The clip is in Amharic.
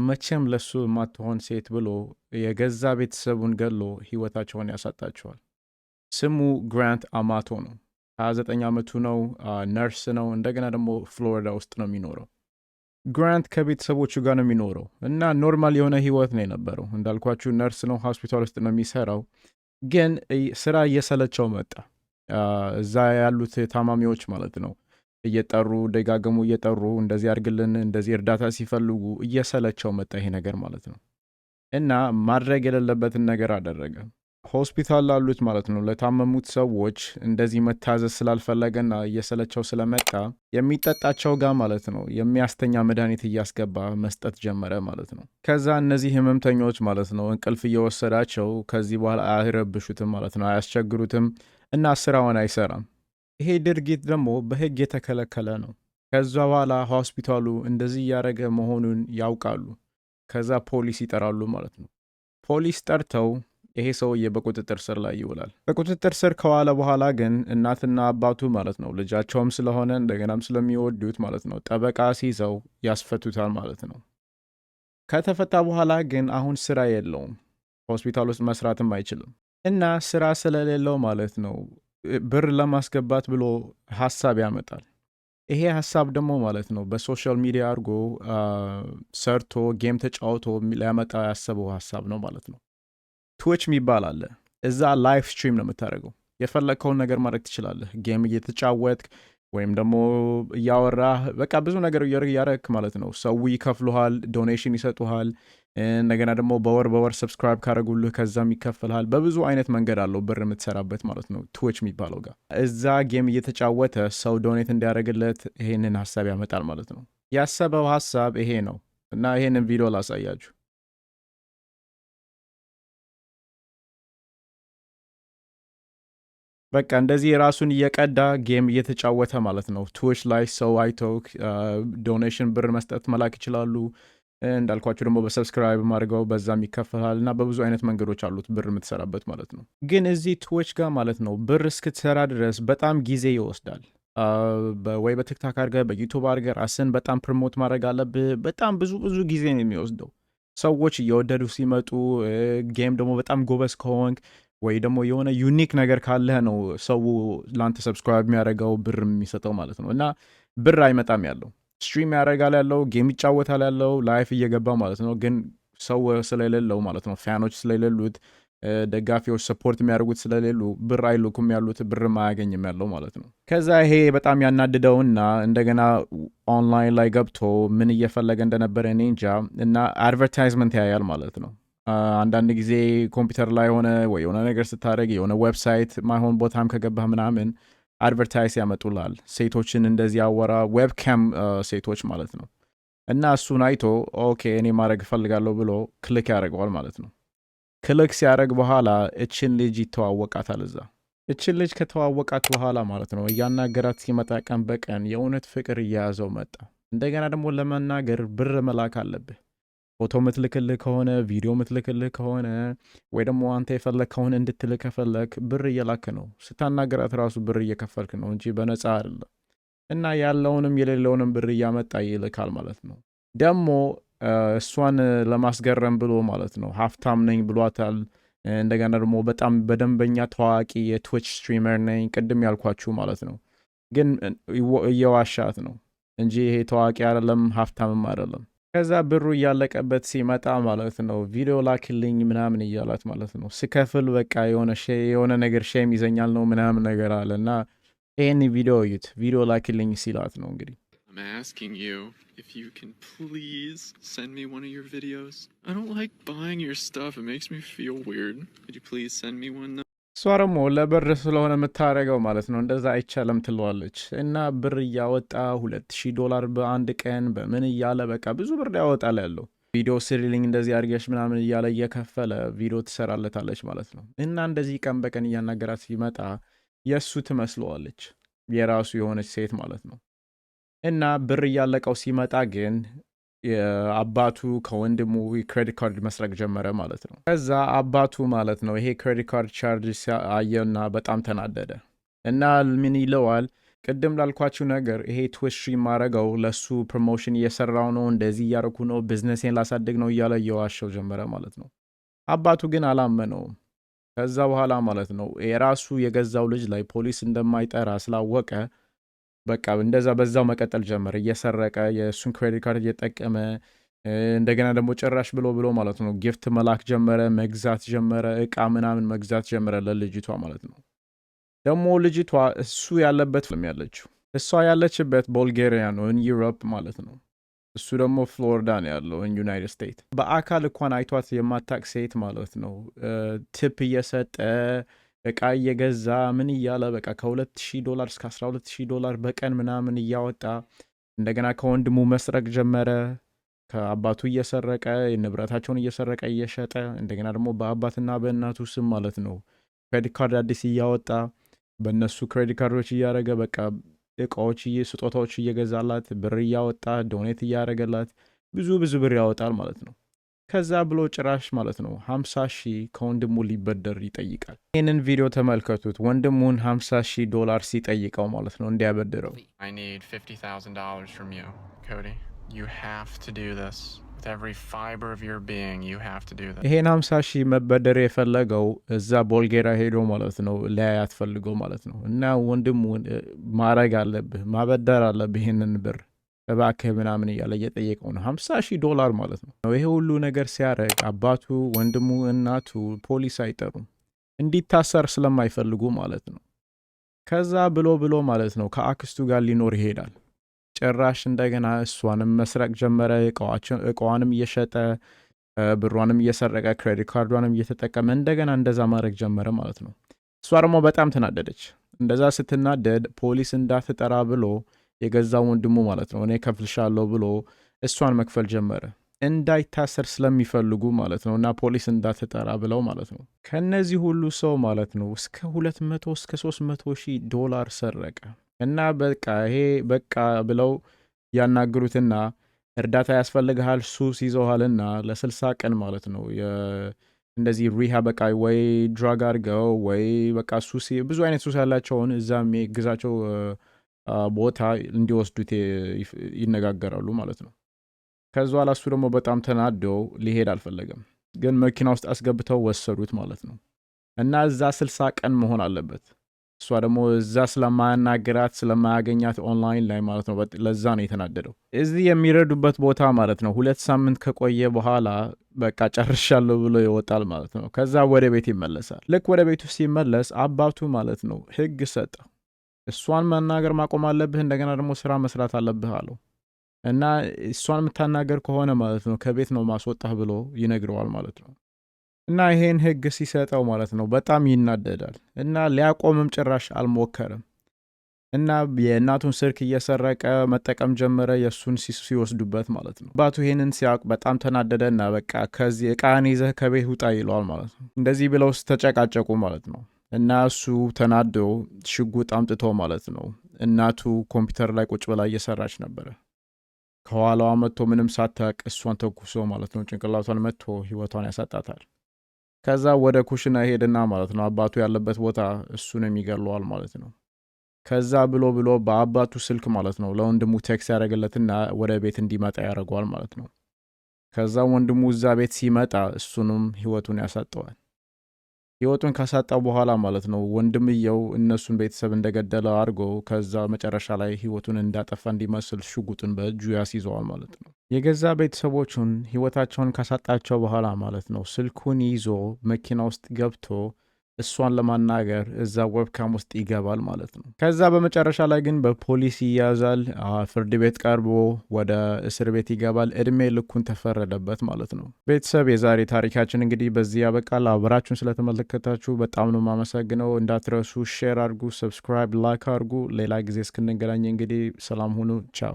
መቼም ለሱ የማትሆን ሴት ብሎ የገዛ ቤተሰቡን ገሎ ህይወታቸውን ያሳጣቸዋል። ስሙ ግራንት አማቶ ነው። 29 ዓመቱ ነው። ነርስ ነው። እንደገና ደግሞ ፍሎሪዳ ውስጥ ነው የሚኖረው። ግራንት ከቤተሰቦቹ ጋር ነው የሚኖረው እና ኖርማል የሆነ ህይወት ነው የነበረው። እንዳልኳችሁ ነርስ ነው፣ ሆስፒታል ውስጥ ነው የሚሰራው። ግን ስራ እየሰለቸው መጣ። እዛ ያሉት ታማሚዎች ማለት ነው እየጠሩ ደጋገሙ እየጠሩ እንደዚህ አድርግልን እንደዚህ እርዳታ ሲፈልጉ እየሰለቸው መጣ ይሄ ነገር ማለት ነው። እና ማድረግ የሌለበትን ነገር አደረገ። ሆስፒታል ላሉት ማለት ነው ለታመሙት ሰዎች እንደዚህ መታዘዝ ስላልፈለገና እየሰለቸው ስለመጣ የሚጠጣቸው ጋር ማለት ነው የሚያስተኛ መድኃኒት እያስገባ መስጠት ጀመረ ማለት ነው። ከዛ እነዚህ ህመምተኞች ማለት ነው እንቅልፍ እየወሰዳቸው ከዚህ በኋላ አይረብሹትም ማለት ነው፣ አያስቸግሩትም እና ስራውን አይሰራም። ይሄ ድርጊት ደግሞ በህግ የተከለከለ ነው። ከዛ በኋላ ሆስፒታሉ እንደዚህ እያደረገ መሆኑን ያውቃሉ። ከዛ ፖሊስ ይጠራሉ ማለት ነው። ፖሊስ ጠርተው ይሄ ሰውዬ በቁጥጥር ስር ላይ ይውላል። በቁጥጥር ስር ከዋለ በኋላ ግን እናትና አባቱ ማለት ነው ልጃቸውም ስለሆነ እንደገናም ስለሚወዱት ማለት ነው ጠበቃ ሲይዘው ያስፈቱታል ማለት ነው። ከተፈታ በኋላ ግን አሁን ስራ የለውም፣ ሆስፒታል ውስጥ መስራትም አይችልም እና ስራ ስለሌለው ማለት ነው ብር ለማስገባት ብሎ ሀሳብ ያመጣል። ይሄ ሀሳብ ደግሞ ማለት ነው በሶሻል ሚዲያ አድርጎ ሰርቶ ጌም ተጫውቶ ሊያመጣ ያሰበው ሀሳብ ነው ማለት ነው። ትዊች የሚባል አለ። እዛ ላይቭ ስትሪም ነው የምታደርገው። የፈለግከውን ነገር ማድረግ ትችላለህ። ጌም እየተጫወትክ ወይም ደግሞ እያወራህ በቃ ብዙ ነገር እያረክ ማለት ነው። ሰው ይከፍሉሃል፣ ዶኔሽን ይሰጡሃል። እንደገና ደግሞ በወር ሰብስክራይብ ካደረጉልህ ከዛም ይከፍልሃል። በብዙ አይነት መንገድ አለው ብር የምትሰራበት ማለት ነው ትዊች የሚባለው ጋር። እዛ ጌም እየተጫወተ ሰው ዶኔት እንዲያደርግለት ይሄንን ሀሳብ ያመጣል ማለት ነው። ያሰበው ሀሳብ ይሄ ነው እና ይሄንን ቪዲዮ ላሳያችሁ። በቃ እንደዚህ ራሱን እየቀዳ ጌም እየተጫወተ ማለት ነው። ትዊች ላይ ሰው አይተው ዶኔሽን ብር መስጠት መላክ ይችላሉ። እንዳልኳቸው ደግሞ በሰብስክራይብ ማድርገው በዛም ይከፈላል እና በብዙ አይነት መንገዶች አሉት ብር የምትሰራበት ማለት ነው። ግን እዚህ ትዊች ጋር ማለት ነው ብር እስክትሰራ ድረስ በጣም ጊዜ ይወስዳል። ወይ በቲክታክ አድርገህ በዩቱብ አድርገህ ራስን በጣም ፕሮሞት ማድረግ አለብህ። በጣም ብዙ ጊዜ ነው የሚወስደው። ሰዎች እየወደዱ ሲመጡ ጌም ደግሞ በጣም ጎበዝ ከሆንክ ወይ ደግሞ የሆነ ዩኒክ ነገር ካለህ ነው ሰው ለአንተ ሰብስክራይብ የሚያደርገው ብር የሚሰጠው ማለት ነው። እና ብር አይመጣም ያለው ስትሪም ያደርጋል ያለው ጌም ይጫወታል ያለው ላይፍ እየገባ ማለት ነው። ግን ሰው ስለሌለው ማለት ነው ፋኖች ስለሌሉት ደጋፊዎች ሰፖርት የሚያደርጉት ስለሌሉ ብር አይልኩም ያሉት ብርም አያገኝም ያለው ማለት ነው። ከዛ ይሄ በጣም ያናድደውና እንደገና ኦንላይን ላይ ገብቶ ምን እየፈለገ እንደነበረ እኔ እንጃ እና አድቨርታይዝመንት ያያል ማለት ነው። አንዳንድ ጊዜ ኮምፒውተር ላይ ሆነ ወይ የሆነ ነገር ስታደርግ የሆነ ዌብሳይት ማይሆን ቦታም ከገባህ ምናምን አድቨርታይዝ ያመጡላል። ሴቶችን እንደዚህ ያወራ ዌብካም ሴቶች ማለት ነው። እና እሱን አይቶ ኦኬ እኔ ማድረግ እፈልጋለሁ ብሎ ክሊክ ያደርገዋል ማለት ነው። ክሊክ ሲያደርግ በኋላ እችን ልጅ ይተዋወቃታል። እዛ እችን ልጅ ከተዋወቃት በኋላ ማለት ነው እያናገራት ሲመጣ ቀን በቀን የእውነት ፍቅር እየያዘው መጣ። እንደገና ደግሞ ለመናገር ብር መላክ አለብህ። ፎቶ ምትልክልህ ከሆነ ቪዲዮ ምትልክልህ ከሆነ ወይ ደግሞ አንተ የፈለግ ከሆነ እንድትልክ ከፈለግ ብር እየላክ ነው። ስታናገራት ራሱ ብር እየከፈልክ ነው እንጂ በነፃ አይደለም። እና ያለውንም የሌለውንም ብር እያመጣ ይልካል ማለት ነው። ደግሞ እሷን ለማስገረም ብሎ ማለት ነው ሀብታም ነኝ ብሏታል። እንደገና ደግሞ በጣም በደንበኛ ታዋቂ የትዊች ስትሪመር ነኝ ቅድም ያልኳችሁ ማለት ነው። ግን እየዋሻት ነው እንጂ ይሄ ታዋቂ አይደለም ሀብታምም አይደለም። ከዛ ብሩ እያለቀበት ሲመጣ ማለት ነው ቪዲዮ ላክልኝ ምናምን እያላት ማለት ነው። ስከፍል በቃ የሆነ ነገር ሼም ይዘኛል ነው ምናምን ነገር አለ እና ይህን ቪዲዮ እዩት። ቪዲዮ ላክልኝ ሲላት ነው እንግዲህ I'm asking you if you can please send me one of your videos. I don't like buying your stuff. It makes me feel weird. Could you please send me one? እሷ ደግሞ ለብር ስለሆነ የምታደርገው ማለት ነው እንደዛ አይቻለም ትለዋለች። እና ብር እያወጣ $2000 በአንድ ቀን በምን እያለ በቃ ብዙ ብር ያወጣል ያለው ቪዲዮ ስሪልኝ እንደዚህ አድርገሽ ምናምን እያለ እየከፈለ ቪዲዮ ትሰራለታለች ማለት ነው። እና እንደዚህ ቀን በቀን እያናገራት ሲመጣ የእሱ ትመስለዋለች። የራሱ የሆነች ሴት ማለት ነው። እና ብር እያለቀው ሲመጣ ግን አባቱ ከወንድሙ ክሬዲት ካርድ መስረቅ ጀመረ ማለት ነው። ከዛ አባቱ ማለት ነው ይሄ ክሬዲት ካርድ ቻርጅ አየና በጣም ተናደደ እና ምን ይለዋል፣ ቅድም ላልኳችሁ ነገር ይሄ ትዊች ስትሪም ማድረገው ለሱ ፕሮሞሽን እየሰራው ነው፣ እንደዚህ እያረኩ ነው፣ ቢዝነሴን ላሳድግ ነው እያለ እየዋሸው ጀመረ ማለት ነው። አባቱ ግን አላመነውም። ከዛ በኋላ ማለት ነው የራሱ የገዛው ልጅ ላይ ፖሊስ እንደማይጠራ ስላወቀ በቃ እንደዛ በዛው መቀጠል ጀመረ። እየሰረቀ የእሱን ክሬዲት ካርድ እየጠቀመ እንደገና ደግሞ ጭራሽ ብሎ ማለት ነው ጊፍት መላክ ጀመረ፣ መግዛት ጀመረ፣ እቃ ምናምን መግዛት ጀመረ ለልጅቷ ማለት ነው። ደግሞ ልጅቷ እሱ ያለበት ያለችው እሷ ያለችበት ቡልጋሪያ ነው ዩሮፕ ማለት ነው። እሱ ደግሞ ፍሎሪዳ ነው ያለው ዩናይትድ ስቴትስ። በአካል እንኳን አይቷት የማታቅ ሴት ማለት ነው። ቲፕ እየሰጠ እቃ እየገዛ ምን እያለ በቃ $2,000 እስከ $12,000 በቀን ምናምን እያወጣ እንደገና ከወንድሙ መስረቅ ጀመረ። ከአባቱ እየሰረቀ ንብረታቸውን እየሰረቀ እየሸጠ እንደገና ደግሞ በአባትና በእናቱ ስም ማለት ነው ክሬዲት ካርድ አዲስ እያወጣ በእነሱ ክሬዲት ካርዶች እያደረገ በቃ እቃዎች ስጦታዎች እየገዛላት ብር እያወጣ ዶኔት እያደረገላት ብዙ ብር ያወጣል ማለት ነው። ከዛ ብሎ ጭራሽ ማለት ነው 50,000 ከወንድሙ ሊበደር ይጠይቃል። ይህንን ቪዲዮ ተመልከቱት። ወንድሙን $50,000 ሲጠይቀው ማለት ነው እንዲያበድረው። I need $50,000 from you, Cody. You have to do this. With every fiber of your being, you have to do this. ይሄን 50,000 መበደር የፈለገው እዛ ቡልጋሪያ ሄዶ ማለት ነው ሊያያት ፈልጎ ማለት ነው። እና ወንድሙን ማረግ አለብህ ማበደር አለብህ ይህንን ብር እባክህ ምናምን እያለ እየጠየቀው ነው። $50,000 ማለት ነው። ይሄ ሁሉ ነገር ሲያደርግ አባቱ፣ ወንድሙ፣ እናቱ ፖሊስ አይጠሩም እንዲታሰር ስለማይፈልጉ ማለት ነው። ከዛ ብሎ ማለት ነው ከአክስቱ ጋር ሊኖር ይሄዳል። ጭራሽ እንደገና እሷንም መስረቅ ጀመረ። እቃዋንም እየሸጠ ብሯንም እየሰረቀ ክሬዲት ካርዷንም እየተጠቀመ እንደገና እንደዛ ማድረግ ጀመረ ማለት ነው። እሷ ደግሞ በጣም ተናደደች። እንደዛ ስትናደድ ፖሊስ እንዳትጠራ ብሎ የገዛ ወንድሙ ማለት ነው እኔ ከፍልሻለሁ ብሎ እሷን መክፈል ጀመረ። እንዳይታሰር ስለሚፈልጉ ማለት ነው እና ፖሊስ እንዳትጠራ ብለው ማለት ነው። ከነዚህ ሁሉ ሰው ማለት ነው እስከ $200,000 እስከ $300,000 ሰረቀ እና በቃ ይሄ በቃ ብለው ያናግሩትና እርዳታ ያስፈልግሃል ሱስ ይዘውሃልና ለ60 ቀን ማለት ነው እንደዚህ ሪሃ በቃ ወይ ድራግ አድርገው ወይ በቃ ሱስ ብዙ አይነት ሱስ ያላቸውን እዛ የሚግዛቸው ቦታ እንዲወስዱት ይነጋገራሉ ማለት ነው። ከዛ ኋላ እሱ ደግሞ በጣም ተናደው ሊሄድ አልፈለገም፣ ግን መኪና ውስጥ አስገብተው ወሰዱት ማለት ነው። እና እዛ 60 ቀን መሆን አለበት። እሷ ደግሞ እዛ ስለማያናገራት ስለማያገኛት ኦንላይን ላይ ማለት ነው ለዛ ነው የተናደደው። እዚህ የሚረዱበት ቦታ ማለት ነው 2 ሳምንት ከቆየ በኋላ በቃ ጨርሻለሁ ብሎ ይወጣል ማለት ነው። ከዛ ወደ ቤት ይመለሳል። ልክ ወደ ቤቱ ሲመለስ አባቱ ማለት ነው ህግ ሰጠ። እሷን መናገር ማቆም አለብህ፣ እንደገና ደግሞ ስራ መስራት አለብህ አለው። እና እሷን የምታናገር ከሆነ ማለት ነው ከቤት ነው ማስወጣህ ብሎ ይነግረዋል ማለት ነው። እና ይሄን ህግ ሲሰጠው ማለት ነው በጣም ይናደዳል እና ሊያቆምም ጭራሽ አልሞከርም። እና የእናቱን ስልክ እየሰረቀ መጠቀም ጀመረ የእሱን ሲወስዱበት ማለት ነው። አባቱ ይሄንን ሲያውቅ በጣም ተናደደና በቃ ከዚህ እቃን ይዘህ ከቤት ውጣ ይለዋል ማለት ነው። እንደዚህ ብለው ተጨቃጨቁ ማለት ነው። እና እሱ ተናዶ ሽጉጥ አምጥቶ ማለት ነው እናቱ ኮምፒውተር ላይ ቁጭ ብላ እየሰራች ነበረ። ከኋላዋ መጥቶ ምንም ሳታቅ እሷን ተኩሶ ማለት ነው ጭንቅላቷን መጥቶ ህይወቷን ያሳጣታል። ከዛ ወደ ኩሽና ሄድና ማለት ነው አባቱ ያለበት ቦታ እሱንም ይገለዋል ማለት ነው። ከዛ ብሎ በአባቱ ስልክ ማለት ነው ለወንድሙ ቴክስት ያደረገለትና ወደ ቤት እንዲመጣ ያደርገዋል ማለት ነው። ከዛ ወንድሙ እዛ ቤት ሲመጣ እሱንም ህይወቱን ያሳጠዋል። ህይወቱን ካሳጣው በኋላ ማለት ነው ወንድምየው እነሱን ቤተሰብ እንደገደለ አድርጎ ከዛ መጨረሻ ላይ ህይወቱን እንዳጠፋ እንዲመስል ሽጉጡን በእጁ ያስይዘዋል ማለት ነው። የገዛ ቤተሰቦቹን ህይወታቸውን ካሳጣቸው በኋላ ማለት ነው ስልኩን ይዞ መኪና ውስጥ ገብቶ እሷን ለማናገር እዛ ዌብካም ውስጥ ይገባል ማለት ነው። ከዛ በመጨረሻ ላይ ግን በፖሊስ ይያዛል። ፍርድ ቤት ቀርቦ ወደ እስር ቤት ይገባል። እድሜ ልኩን ተፈረደበት ማለት ነው። ቤተሰብ የዛሬ ታሪካችን እንግዲህ በዚህ ያበቃል። አብራችሁን ስለተመለከታችሁ በጣም ነው የማመሰግነው። እንዳትረሱ ሼር አድርጉ፣ ሰብስክራይብ፣ ላይክ አድርጉ። ሌላ ጊዜ እስክንገናኝ እንግዲህ ሰላም ሁኑ። ቻው።